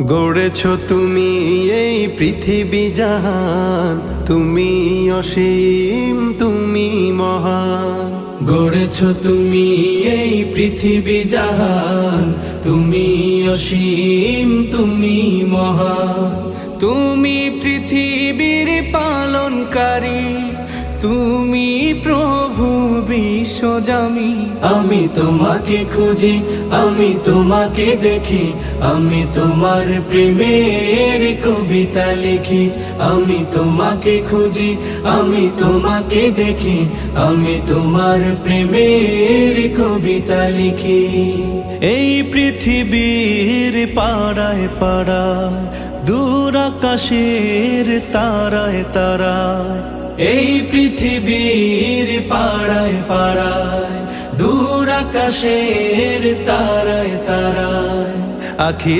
গড়েছো তুমি এই পৃথিবী জাহান, তুমি অসীম তুমি মহান। গড়েছো তুমি এই পৃথিবী জাহান, তুমি অসীম তুমি মহান। তুমি পৃথিবীর পালনকারী, তুমি প্রভু বিশ্বজামি। আমি তোমাকে খুঁজি, আমি তোমাকে দেখি, আমি তোমার প্রেমের কবিতা লিখি। আমি তোমাকে খুঁজি, আমি তোমাকে দেখি, আমি তোমার প্রেমের কবিতা লিখি। এই পৃথিবীর পাড়ায় পাড়ায়, দূর আকাশের তারায় তারায়। এই পৃথিবীর পাড়ায় পাড়ায়, দূর আকাশের তারায় তারায়। আখি